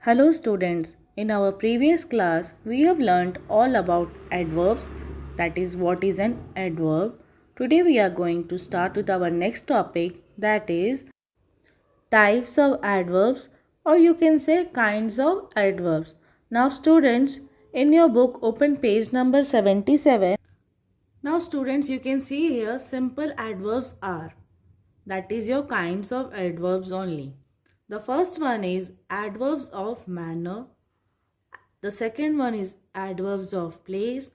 Hello students, in our previous class we have learnt all about adverbs, that is what is an adverb. Today we are going to start with our next topic, that is types of adverbs, or you can say kinds of adverbs. Now students, in your book open page number 77. Now students, you can see here simple adverbs are, that is your kinds of adverbs only. The first one is adverbs of manner. The second one is adverbs of place.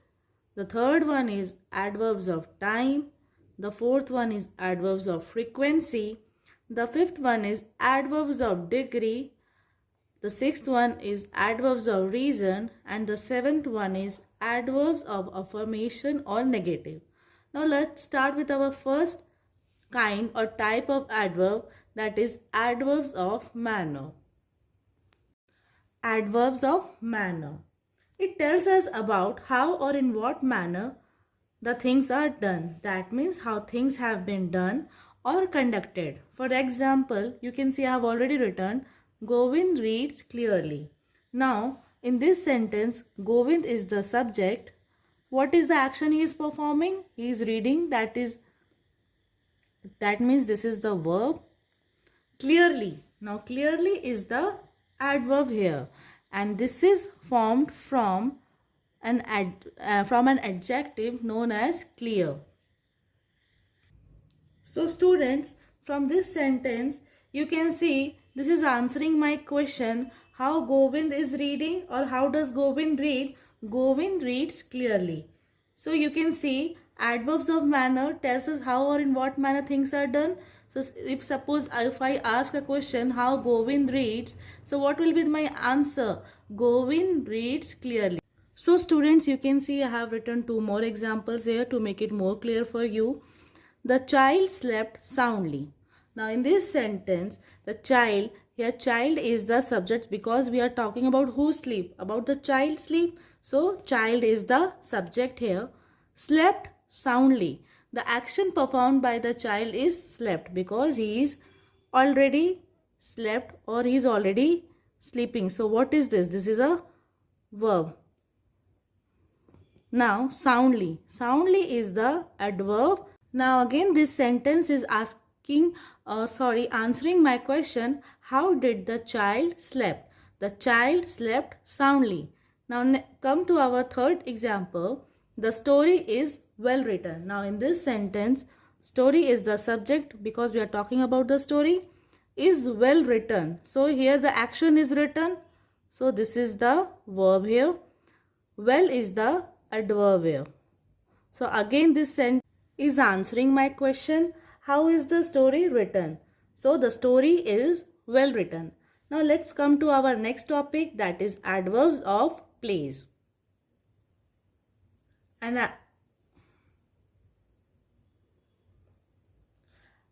The third one is adverbs of time. The fourth one is adverbs of frequency. The fifth one is adverbs of degree. The sixth one is adverbs of reason. And the seventh one is adverbs of affirmation or negative. Now let's start with our first kind or type of adverb, that is adverbs of manner. Adverbs of manner. It tells us about how or in what manner the things are done. That means how things have been done or conducted. For example, you can see I have already written Govind reads clearly. Now, in this sentence, Govind is the subject. What is the action he is performing? He is reading. That means this is the verb. Clearly. Now, clearly is the adverb here, and this is formed from an adjective known as clear. So students, from this sentence you can see this is answering my question, how Govind is reading, or how does Govind read? Govind reads clearly. So you can see adverbs of manner tells us how or in what manner things are done. So if I ask a question, how Govind reads, so what will be my answer? Govind reads clearly. So students, you can see I have written two more examples here to make it more clear for you. The child slept soundly. Now in this sentence, the child, here child is the subject because we are talking about who sleep, about the child sleep. So child is the subject here. Slept soundly. The action performed by the child is slept because he is already slept or he is already sleeping. So what is this? This is a verb. Now soundly. Soundly is the adverb. Now again this sentence is answering my question, how did the child slept? The child slept soundly. Now come to our third example. The story is well written. Now in this sentence, story is the subject because we are talking about the story, is well written. So here the action is written. So this is the verb here. Well is the adverb here. So again this sentence is answering my question, how is the story written? So the story is well written. Now let's come to our next topic, that is adverbs of place.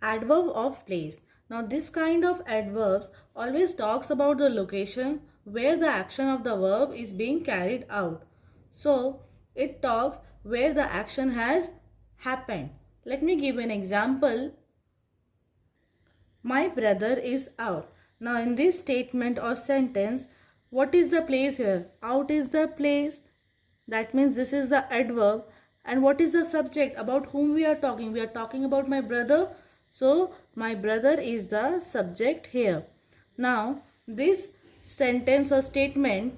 Adverb of place. Now this kind of adverbs always talks about the location where the action of the verb is being carried out. So it talks where the action has happened. Let me give an example. My brother is out. Now in this statement or sentence, what is the place here? Out is the place. That means this is the adverb. And what is the subject? About whom we are talking? We are talking about my brother. So my brother is the subject here. Now this sentence or statement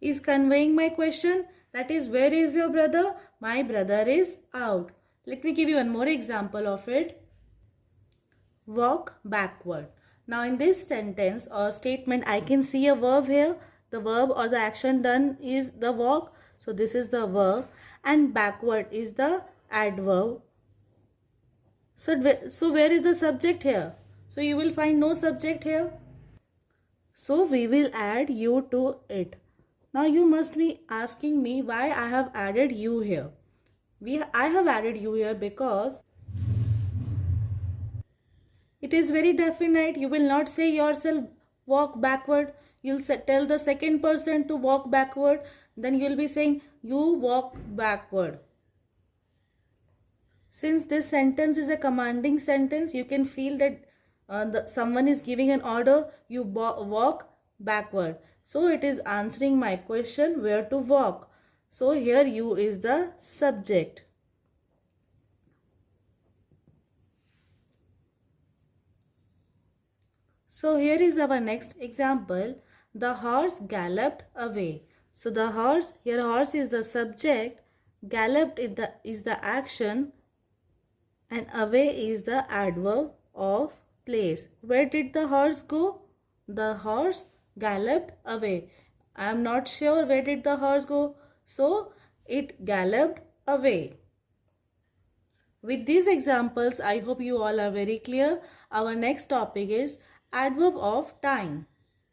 is conveying my question, that is, where is your brother? My brother is out. Let me give you one more example of it. Walk backward. Now in this sentence or statement, I can see a verb here. The verb or the action done is the walk. So this is the verb, and backward is the adverb. So where is the subject here? So you will find no subject here. So we will add you to it. Now you must be asking me why I have added you here. I have added you here because it is very definite. You will not say yourself walk backward. You'll tell the second person to walk backward. Then you'll be saying you walk backward. Since this sentence is a commanding sentence, you can feel that someone is giving an order, you walk backward. So it is answering my question where to walk. So here you is the subject. So here is our next example. The horse galloped away. So the horse, here horse is the subject, galloped is the action, and away is the adverb of place. Where did the horse go? The horse galloped away. I am not sure where did the horse go. So it galloped away. With these examples, I hope you all are very clear. Our next topic is adverb of time.